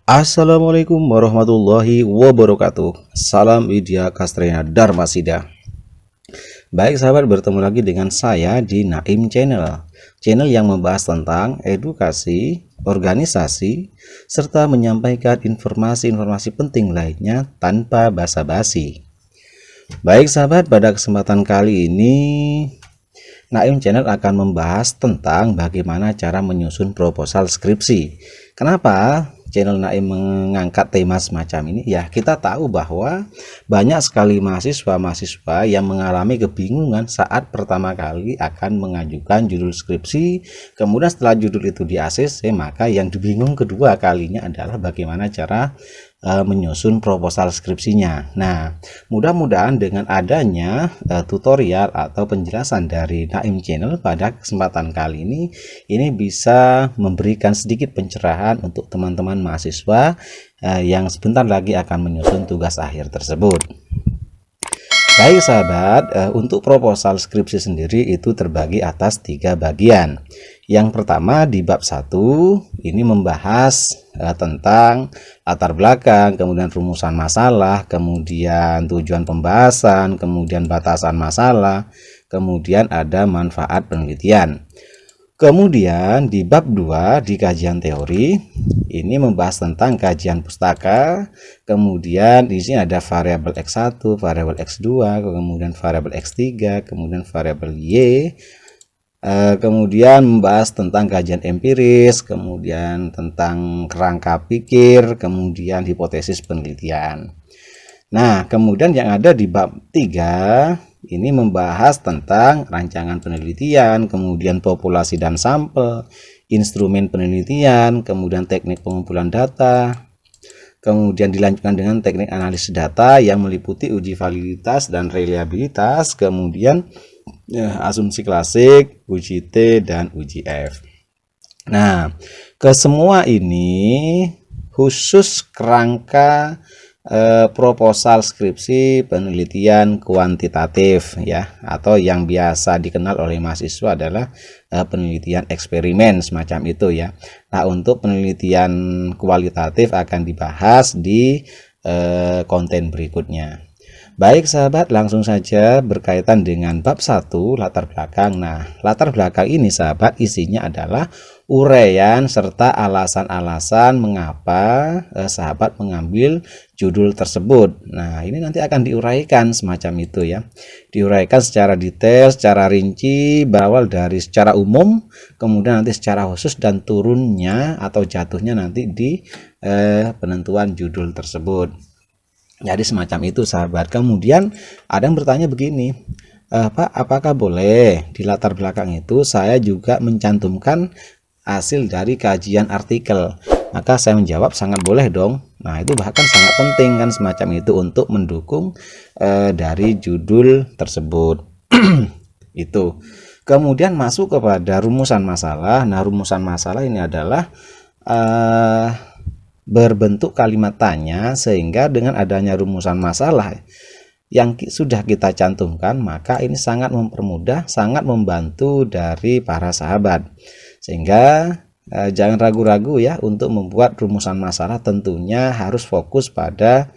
Assalamualaikum warahmatullahi wabarakatuh. Salam Widya Kastrena Dharmasida. Baik sahabat, bertemu lagi dengan saya di Naim Channel. Channel yang membahas tentang edukasi, organisasi, serta menyampaikan informasi-informasi penting lainnya tanpa basa-basi. Baik sahabat, pada kesempatan kali ini Naim Channel akan membahas tentang bagaimana cara menyusun proposal skripsi. Kenapa channel Naim mengangkat tema semacam ini? Ya, kita tahu bahwa banyak sekali mahasiswa-mahasiswa yang mengalami kebingungan saat pertama kali akan mengajukan judul skripsi. Kemudian setelah judul itu di ACC, maka yang dibingung kedua kalinya adalah bagaimana cara menyusun proposal skripsinya. Nah, mudah-mudahan dengan adanya tutorial atau penjelasan dari Naim Channel pada kesempatan kali ini bisa memberikan sedikit pencerahan untuk teman-teman mahasiswa yang sebentar lagi akan menyusun tugas akhir tersebut. Baik sahabat, untuk proposal skripsi sendiri itu terbagi atas 3 bagian. Yang pertama di bab 1 ini membahas tentang latar belakang, kemudian rumusan masalah, kemudian tujuan pembahasan, kemudian batasan masalah, kemudian ada manfaat penelitian. Kemudian di bab 2 di kajian teori ini membahas tentang kajian pustaka. Kemudian di sini ada variabel X1, variabel X2, kemudian variabel X3, kemudian variabel Y. Kemudian membahas tentang kajian empiris, kemudian tentang kerangka pikir, kemudian hipotesis penelitian. Nah, kemudian yang ada di bab 3 ini membahas tentang rancangan penelitian, kemudian populasi dan sampel, instrumen penelitian, kemudian teknik pengumpulan data, kemudian dilanjutkan dengan teknik analisis data yang meliputi uji validitas dan reliabilitas, kemudian asumsi klasik, uji T, dan uji F. Nah, ke semua ini khusus kerangka proposal skripsi penelitian kuantitatif ya, atau yang biasa dikenal oleh mahasiswa adalah penelitian eksperimen semacam itu ya. Nah, untuk penelitian kualitatif akan dibahas di konten berikutnya. Baik sahabat, langsung saja berkaitan dengan bab 1 latar belakang. Nah, latar belakang ini sahabat isinya adalah uraian serta alasan-alasan mengapa sahabat mengambil judul tersebut. Nah, ini nanti akan diuraikan semacam itu ya. Diuraikan secara detail, secara rinci, berawal dari secara umum, kemudian nanti secara khusus dan turunnya atau jatuhnya nanti di penentuan judul tersebut. Jadi semacam itu sahabat. Kemudian ada yang bertanya begini, Pak, apakah boleh di latar belakang itu saya juga mencantumkan hasil dari kajian artikel? Maka saya menjawab sangat boleh dong. Nah, itu bahkan sangat penting kan semacam itu untuk mendukung dari judul tersebut. Itu. Kemudian masuk kepada rumusan masalah. Nah, rumusan masalah ini adalah berbentuk kalimat tanya, sehingga dengan adanya rumusan masalah yang sudah kita cantumkan, maka ini sangat mempermudah, sangat membantu dari para sahabat, sehingga jangan ragu-ragu ya untuk membuat rumusan masalah. Tentunya harus fokus pada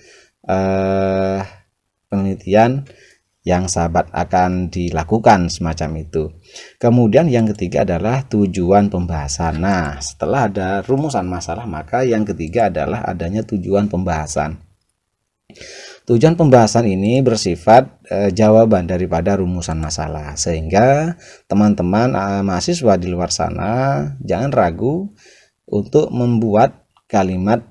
penelitian yang sahabat akan dilakukan semacam itu. Kemudian yang ketiga adalah tujuan pembahasan. Nah, setelah ada rumusan masalah, maka yang ketiga adalah adanya tujuan pembahasan. Tujuan pembahasan ini bersifat jawaban daripada rumusan masalah, sehingga teman-teman mahasiswa di luar sana jangan ragu untuk membuat kalimat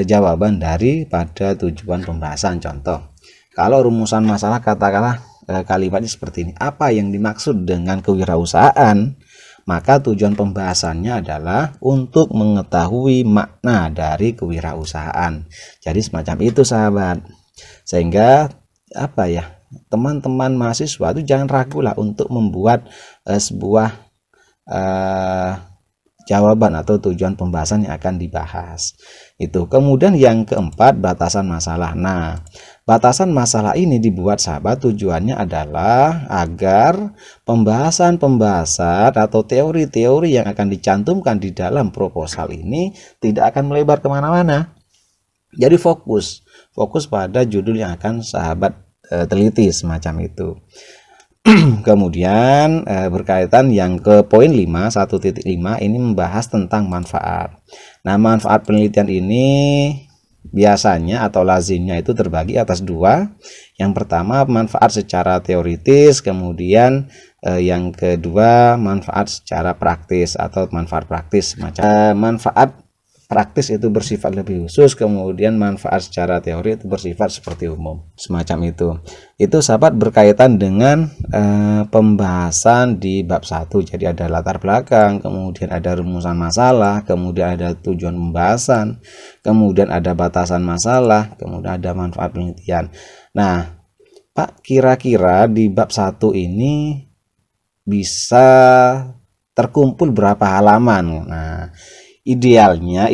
jawaban daripada tujuan pembahasan. Contoh, kalau rumusan masalah katakanlah kalimatnya seperti ini, apa yang dimaksud dengan kewirausahaan? Maka tujuan pembahasannya adalah untuk mengetahui makna dari kewirausahaan. Jadi semacam itu sahabat. Sehingga apa ya, teman-teman mahasiswa itu jangan ragu lah untuk membuat sebuah jawaban atau tujuan pembahasan yang akan dibahas. Itu. Kemudian yang keempat, batasan masalah. Nah, Batasan masalah ini dibuat sahabat tujuannya adalah agar pembahasan-pembahasan atau teori-teori yang akan dicantumkan di dalam proposal ini tidak akan melebar kemana-mana. Jadi fokus pada judul yang akan sahabat teliti semacam itu. Kemudian berkaitan yang ke poin 5, 1.5 ini membahas tentang manfaat. Nah, manfaat penelitian ini biasanya atau lazimnya itu terbagi atas dua. Yang pertama manfaat secara teoritis, kemudian yang kedua manfaat secara praktis atau manfaat praktis. Manfaat praktis itu bersifat lebih khusus, kemudian manfaat secara teori itu bersifat seperti umum, semacam itu. Itu sahabat berkaitan dengan pembahasan di bab 1. Jadi ada latar belakang, kemudian ada rumusan masalah, kemudian ada tujuan pembahasan, kemudian ada batasan masalah, kemudian ada manfaat penelitian. Nah, Pak, kira-kira di bab 1 ini bisa terkumpul berapa halaman? Nah, idealnya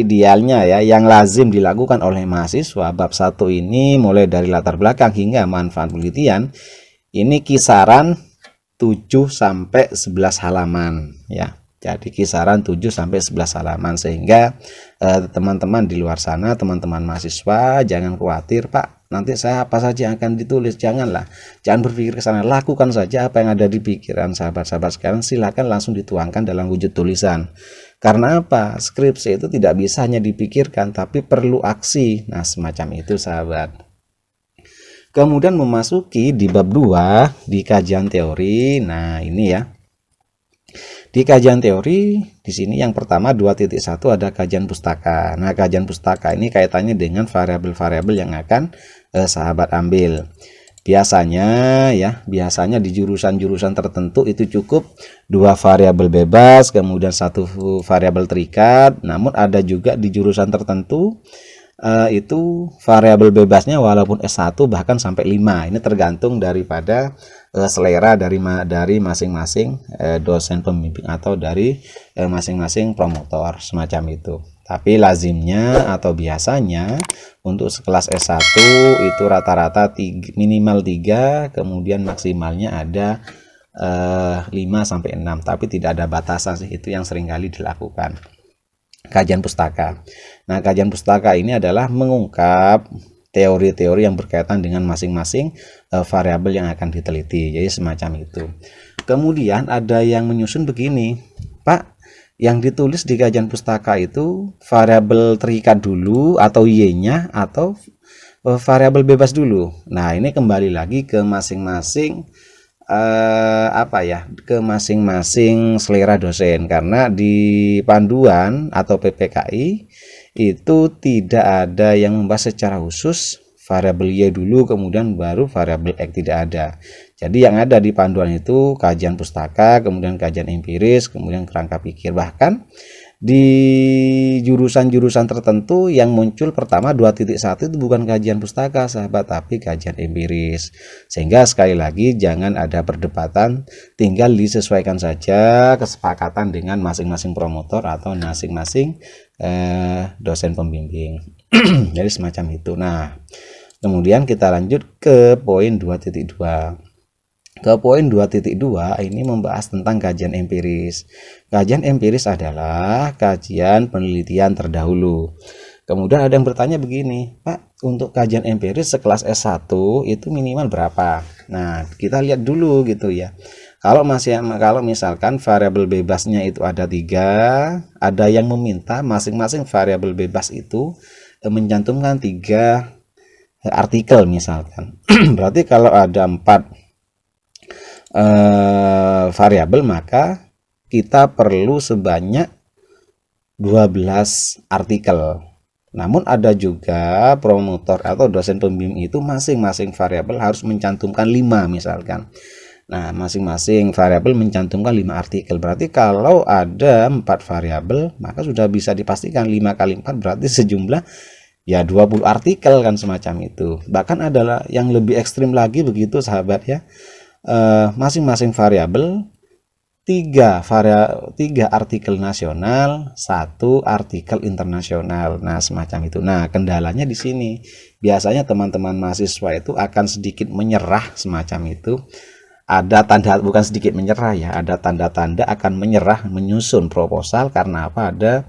ya yang lazim dilakukan oleh mahasiswa bab 1 ini mulai dari latar belakang hingga manfaat penelitian ini kisaran 7 sampai 11 halaman ya. Jadi kisaran 7 sampai 11 halaman sehingga teman-teman di luar sana, teman-teman mahasiswa jangan khawatir, Pak, nanti saya apa saja yang akan ditulis. Janganlah, jangan berpikir ke sana, lakukan saja apa yang ada di pikiran sahabat-sahabat sekalian, silakan langsung dituangkan dalam wujud tulisan. Karena apa? Skripsi itu tidak bisa hanya dipikirkan, tapi perlu aksi. Nah, semacam itu sahabat. Kemudian memasuki di bab 2 di kajian teori. Nah, ini ya. Di kajian teori di sini yang pertama 2.1 ada kajian pustaka. Nah, kajian pustaka ini kaitannya dengan variabel-variabel yang akan sahabat ambil. Biasanya di jurusan-jurusan tertentu itu cukup 2 variabel bebas, kemudian 1 variabel terikat. Namun ada juga di jurusan tertentu itu variabel bebasnya walaupun S1 bahkan sampai 5. Ini tergantung daripada selera dari masing-masing dosen pembimbing atau dari masing-masing promotor, semacam itu. Tapi lazimnya atau biasanya untuk sekelas S1 itu rata-rata minimal 3, kemudian maksimalnya ada 5 sampai 6, tapi tidak ada batasan sih, itu yang seringkali dilakukan. Kajian pustaka. Nah, kajian pustaka ini adalah mengungkap teori-teori yang berkaitan dengan masing-masing variabel yang akan diteliti. Jadi semacam itu. Kemudian ada yang menyusun begini, Pak, yang ditulis di kajian pustaka itu variabel terikat dulu atau Y-nya atau variabel bebas dulu. Nah, ini kembali lagi ke masing-masing ke masing-masing selera dosen, karena di panduan atau PPKI itu tidak ada yang membahas secara khusus variabel Y dulu kemudian baru variabel X, tidak ada. Jadi yang ada di panduan itu kajian pustaka, kemudian kajian empiris, kemudian kerangka pikir. Bahkan di jurusan-jurusan tertentu yang muncul pertama 2.1 itu bukan kajian pustaka sahabat, tapi kajian empiris. Sehingga sekali lagi jangan ada perdebatan, tinggal disesuaikan saja kesepakatan dengan masing-masing promotor atau masing-masing dosen pembimbing. Jadi semacam itu. Nah, kemudian kita lanjut ke poin 2.2. Ke poin 2.2 ini membahas tentang kajian empiris. Kajian empiris adalah kajian penelitian terdahulu. Kemudian ada yang bertanya begini, Pak, untuk kajian empiris sekelas S1 itu minimal berapa? Nah, kita lihat dulu gitu ya. Kalau misalkan variabel bebasnya itu ada 3, ada yang meminta masing-masing variabel bebas itu mencantumkan 3 artikel misalkan. Berarti kalau ada 4 variabel, maka kita perlu sebanyak 12 artikel. Namun ada juga promotor atau dosen pembimbing itu masing-masing variabel harus mencantumkan 5 misalkan. Nah, masing-masing variabel mencantumkan 5 artikel. Berarti kalau ada 4 variabel, maka sudah bisa dipastikan 5 kali 4 berarti sejumlah ya 20 artikel kan, semacam itu. Bahkan adalah yang lebih ekstrim lagi begitu sahabat ya. Masing-masing variabel tiga artikel nasional, satu artikel internasional. Nah, semacam itu. Nah, kendalanya di sini. Biasanya teman-teman mahasiswa itu akan sedikit menyerah semacam itu. Ada tanda, bukan sedikit menyerah ya, ada tanda-tanda akan menyerah menyusun proposal karena apa? Ada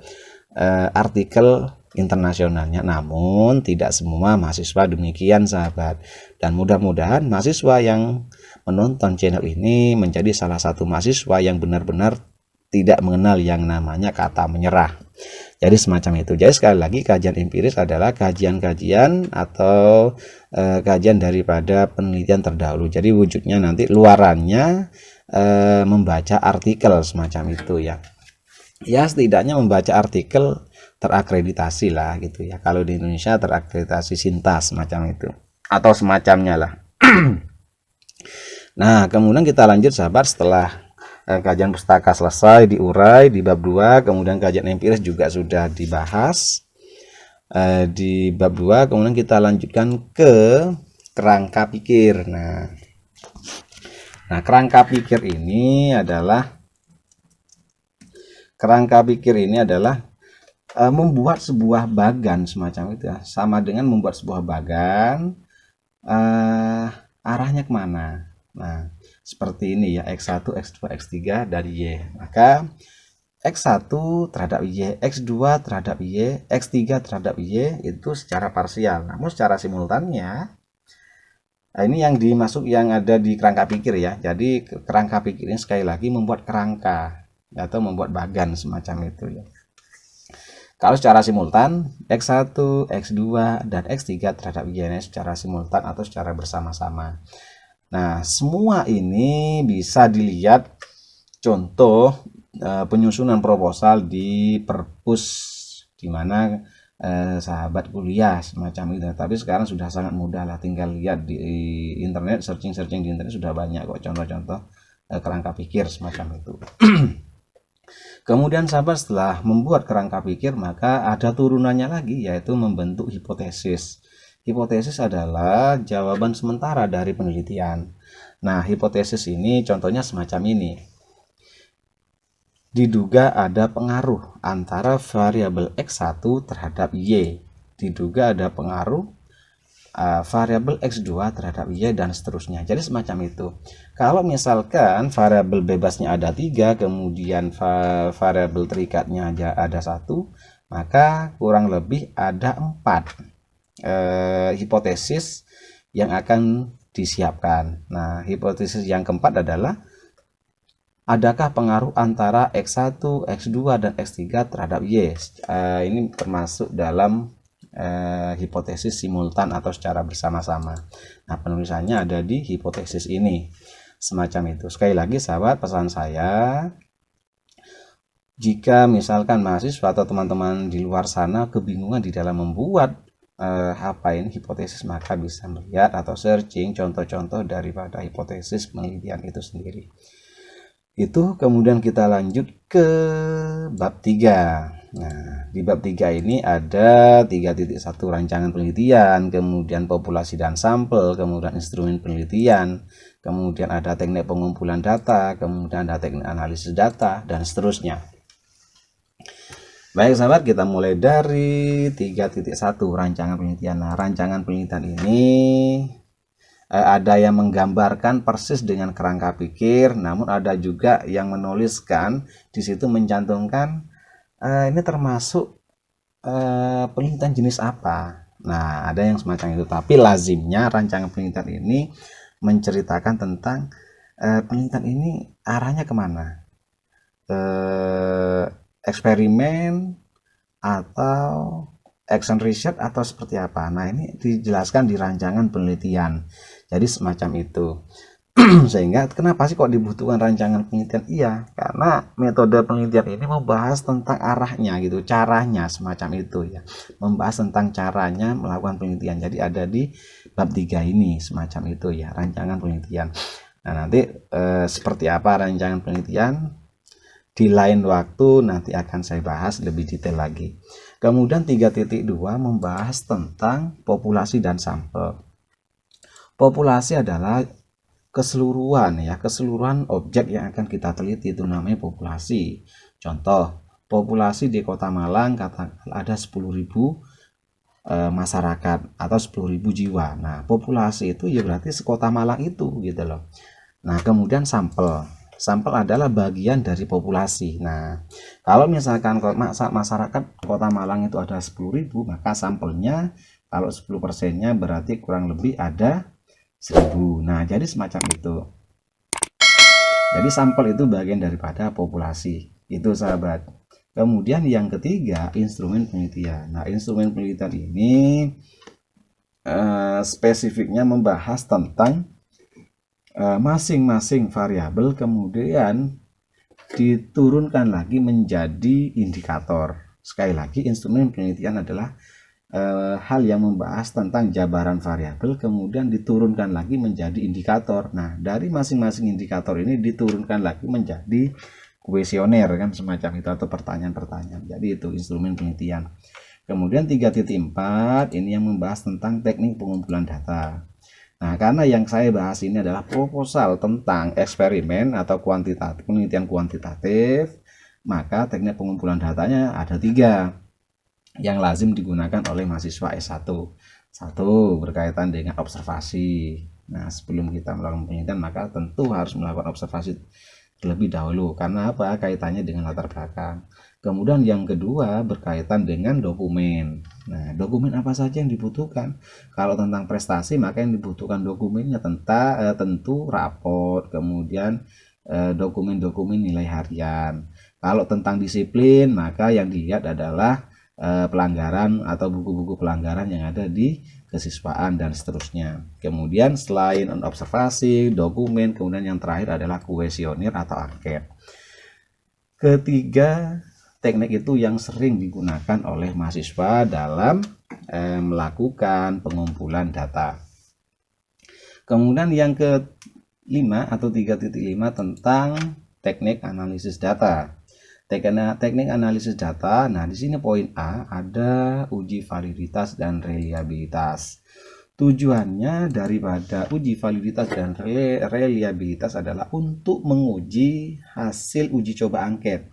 artikel internasionalnya. Namun tidak semua mahasiswa demikian, sahabat. Dan mudah-mudahan mahasiswa yang menonton channel ini menjadi salah satu mahasiswa yang benar-benar tidak mengenal yang namanya kata menyerah. Jadi semacam itu. Jadi sekali lagi, kajian empiris adalah kajian-kajian atau kajian daripada penelitian terdahulu. Jadi wujudnya nanti luarannya membaca artikel semacam itu ya. Ya setidaknya membaca artikel terakreditasi lah gitu ya. Kalau di Indonesia terakreditasi Sintas semacam itu atau semacamnya lah. Nah, kemudian kita lanjut sahabat, setelah kajian pustaka selesai diurai di bab 2, kemudian kajian empiris juga sudah dibahas di bab 2, kemudian kita lanjutkan ke kerangka pikir. Nah, kerangka pikir ini adalah membuat sebuah bagan semacam itu ya. Sama dengan membuat sebuah bagan, arahnya kemana. Nah, seperti ini ya, X1, X2, X3 dari Y. Maka X1 terhadap Y, X2 terhadap Y, X3 terhadap Y itu secara parsial. Namun secara simultannya, nah ini yang dimasuk yang ada di kerangka pikir ya. Jadi kerangka pikir ini sekali lagi membuat kerangka atau membuat bagan semacam itu ya. Kalau secara simultan, X1, X2, dan X3 terhadap Y secara simultan atau secara bersama-sama. Nah, semua ini bisa dilihat contoh penyusunan proposal di perpus di mana sahabat kuliah semacam itu. Tapi sekarang sudah sangat mudah lah, tinggal lihat di internet, searching di internet sudah banyak kok contoh-contoh kerangka pikir semacam itu. Kemudian sahabat, setelah membuat kerangka pikir maka ada turunannya lagi, yaitu membentuk hipotesis. Hipotesis adalah jawaban sementara dari penelitian. Nah, hipotesis ini contohnya semacam ini. Diduga ada pengaruh antara variabel X1 terhadap Y. Diduga ada pengaruh variabel X2 terhadap Y dan seterusnya. Jadi semacam itu. Kalau misalkan variabel bebasnya ada 3, kemudian variabel terikatnya ada 1, maka kurang lebih ada 4 hipotesis yang akan disiapkan. Nah, hipotesis yang keempat adalah adakah pengaruh antara X1, X2, dan X3 terhadap Y. Ini termasuk dalam hipotesis simultan atau secara bersama-sama. Nah, penulisannya ada di hipotesis ini. Semacam itu. Sekali lagi sahabat, pesan saya, jika misalkan mahasiswa atau teman-teman di luar sana kebingungan di dalam membuat apa ini hipotesis, maka bisa melihat atau searching contoh-contoh daripada hipotesis penelitian itu sendiri. Itu kemudian kita lanjut ke bab 3. Nah, di bab 3 ini ada 3.1 rancangan penelitian, kemudian populasi dan sampel, kemudian instrumen penelitian, kemudian ada teknik pengumpulan data, kemudian ada teknik analisis data, dan seterusnya. Baik sahabat, kita mulai dari 3.1 rancangan penelitian. Nah, rancangan penelitian ini ada yang menggambarkan persis dengan kerangka pikir, namun ada juga yang menuliskan di situ, mencantumkan ini termasuk penelitian jenis apa. Nah, ada yang semacam itu. Tapi lazimnya rancangan penelitian ini menceritakan tentang penelitian ini arahnya kemana. Eksperimen atau action research atau seperti apa. Nah, ini dijelaskan di rancangan penelitian. Jadi semacam itu. Sehingga kenapa sih kok dibutuhkan rancangan penelitian? Iya, karena metode penelitian ini membahas tentang arahnya gitu, caranya semacam itu ya. Membahas tentang caranya melakukan penelitian. Jadi ada di bab 3 ini semacam itu ya, rancangan penelitian. Nah, nanti seperti apa rancangan penelitian di lain waktu nanti akan saya bahas lebih detail lagi. Kemudian 3.2 membahas tentang populasi dan sampel. Populasi adalah keseluruhan ya, keseluruhan objek yang akan kita teliti itu namanya populasi. Contoh, populasi di Kota Malang katakanlah ada 10.000 masyarakat atau 10.000 jiwa. Nah, populasi itu ya berarti sekota Malang itu gitu loh. Nah, kemudian sampel. Sampel adalah bagian dari populasi. Nah, kalau misalkan masyarakat Kota Malang itu ada 10.000, maka sampelnya kalau 10%-nya berarti kurang lebih ada 1.000. Nah, jadi semacam itu. Jadi sampel itu bagian daripada populasi. Itu sahabat. Kemudian yang ketiga, instrumen penelitian. Nah, instrumen penelitian ini spesifiknya membahas tentang masing-masing variabel kemudian diturunkan lagi menjadi indikator. Sekali lagi, instrumen penelitian adalah hal yang membahas tentang jabaran variabel kemudian diturunkan lagi menjadi indikator. Nah, dari masing-masing indikator ini diturunkan lagi menjadi kuesioner kan, semacam itu, atau pertanyaan-pertanyaan. Jadi itu instrumen penelitian. Kemudian 3.4 ini yang membahas tentang teknik pengumpulan data. Nah, karena yang saya bahas ini adalah proposal tentang eksperimen atau kuantitatif, penelitian kuantitatif, maka teknik pengumpulan datanya ada 3 yang lazim digunakan oleh mahasiswa S1. 1, berkaitan dengan observasi. Nah, sebelum kita melakukan penelitian maka tentu harus melakukan observasi terlebih dahulu. Karena apa? Kaitannya dengan latar belakang. Kemudian yang kedua berkaitan dengan dokumen. Nah, dokumen apa saja yang dibutuhkan? Kalau tentang prestasi maka yang dibutuhkan dokumennya tentu raport, kemudian dokumen-dokumen nilai harian. Kalau tentang disiplin maka yang dilihat adalah pelanggaran atau buku-buku pelanggaran yang ada di kesiswaan dan seterusnya. Kemudian selain observasi, dokumen, kemudian yang terakhir adalah kuesioner atau angket. Ketiga teknik itu yang sering digunakan oleh mahasiswa dalam melakukan pengumpulan data. Kemudian yang kelima atau 3.5 tentang teknik analisis data. Teknik analisis data. Nah, di sini poin A ada uji validitas dan reliabilitas. Tujuannya daripada uji validitas dan reliabilitas adalah untuk menguji hasil uji coba angket.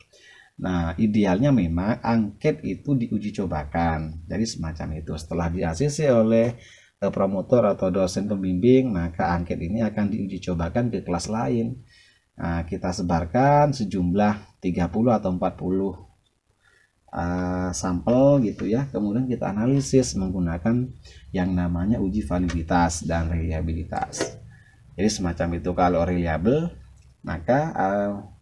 Nah, idealnya memang angket itu diuji cobakan. Jadi semacam itu. Setelah di-ACC oleh promotor atau dosen pembimbing, maka angket ini akan diuji cobakan ke kelas lain. Nah, kita sebarkan sejumlah 30 atau 40 sampel gitu ya. Kemudian kita analisis menggunakan yang namanya uji validitas dan reliabilitas. Jadi semacam itu. Kalau reliable, maka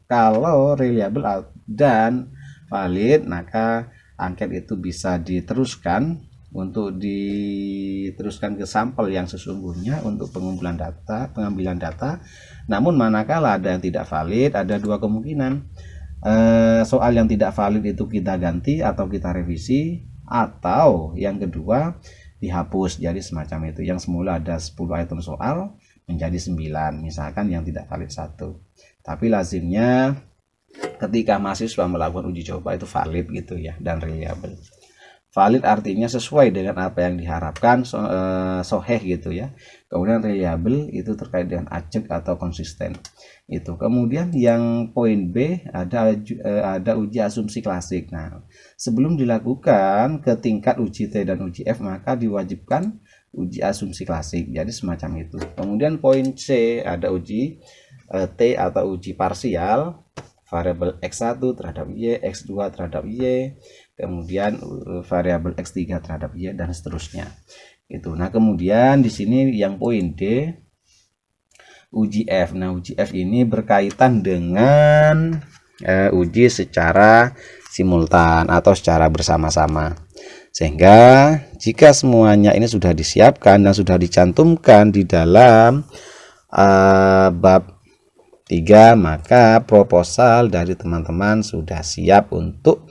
kalau reliable dan valid, maka angket itu bisa diteruskan untuk diteruskan ke sampel yang sesungguhnya untuk pengumpulan data, pengambilan data. Namun manakala ada yang tidak valid, ada 2 kemungkinan. Soal yang tidak valid itu kita ganti atau kita revisi, atau yang kedua dihapus. Jadi semacam itu. Yang semula ada 10 item soal menjadi 9, misalkan yang tidak valid 1. Tapi lazimnya ketika mahasiswa melakukan uji coba itu valid gitu ya, dan reliable. Valid artinya sesuai dengan apa yang diharapkan, soheh gitu ya. Kemudian reliable itu terkait dengan acak atau konsisten itu. Kemudian yang poin B ada uji asumsi klasik. Nah, sebelum dilakukan ke tingkat uji T dan uji F maka diwajibkan uji asumsi klasik. Jadi semacam itu. Kemudian poin C ada uji T atau uji parsial, variabel X1 terhadap Y, X2 terhadap Y, kemudian variabel X3 terhadap Y, dan seterusnya. Itu. Nah, kemudian di sini yang poin D uji F. Nah, uji F ini berkaitan dengan uji secara simultan atau secara bersama-sama. Sehingga jika semuanya ini sudah disiapkan dan sudah dicantumkan di dalam bab 3, maka proposal dari teman-teman sudah siap untuk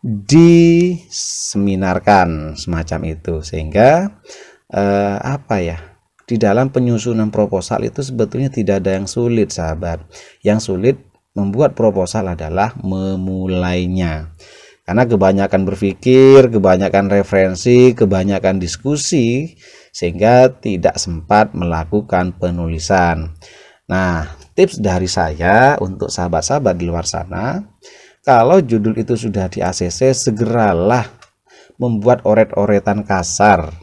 diseminarkan semacam itu. Sehingga di dalam penyusunan proposal itu sebetulnya tidak ada yang sulit, sahabat. Yang sulit membuat proposal adalah memulainya. Karena kebanyakan berpikir, kebanyakan referensi, kebanyakan diskusi, sehingga tidak sempat melakukan penulisan. Nah, tips dari saya untuk sahabat-sahabat di luar sana, kalau judul itu sudah di ACC, segeralah membuat oret-oretan kasar.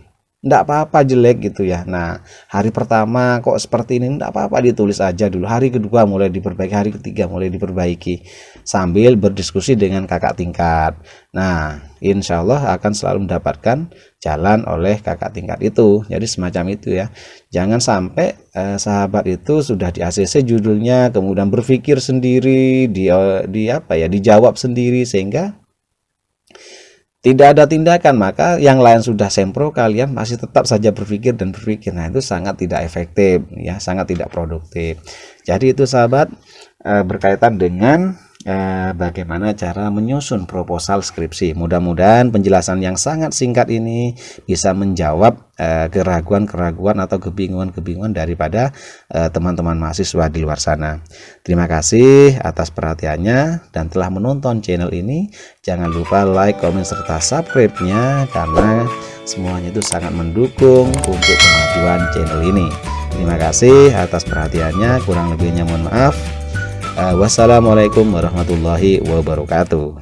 Enggak apa-apa jelek gitu ya. Nah, hari pertama kok seperti ini, enggak apa-apa, ditulis aja dulu. Hari kedua mulai diperbaiki, hari ketiga mulai diperbaiki, sambil berdiskusi dengan kakak tingkat. Nah, insya Allah akan selalu mendapatkan jalan oleh kakak tingkat itu. Jadi semacam itu ya. Jangan sampai sahabat itu sudah di ACC judulnya, kemudian berpikir sendiri, dijawab sendiri, sehingga tidak ada tindakan, maka yang lain sudah sempro, kalian masih tetap saja berpikir dan berpikir. Nah, itu sangat tidak efektif ya, sangat tidak produktif. Jadi itu sahabat, berkaitan dengan bagaimana cara menyusun proposal skripsi. Mudah-mudahan penjelasan yang sangat singkat ini bisa menjawab keraguan-keraguan atau kebingungan-kebingungan daripada teman-teman mahasiswa di luar sana. Terima kasih atas perhatiannya dan telah menonton channel ini. Jangan lupa like, komen, serta subscribe-nya, karena semuanya itu sangat mendukung untuk kemajuan channel ini. Terima kasih atas perhatiannya, kurang lebihnya mohon maaf. Wassalamualaikum warahmatullahi wabarakatuh.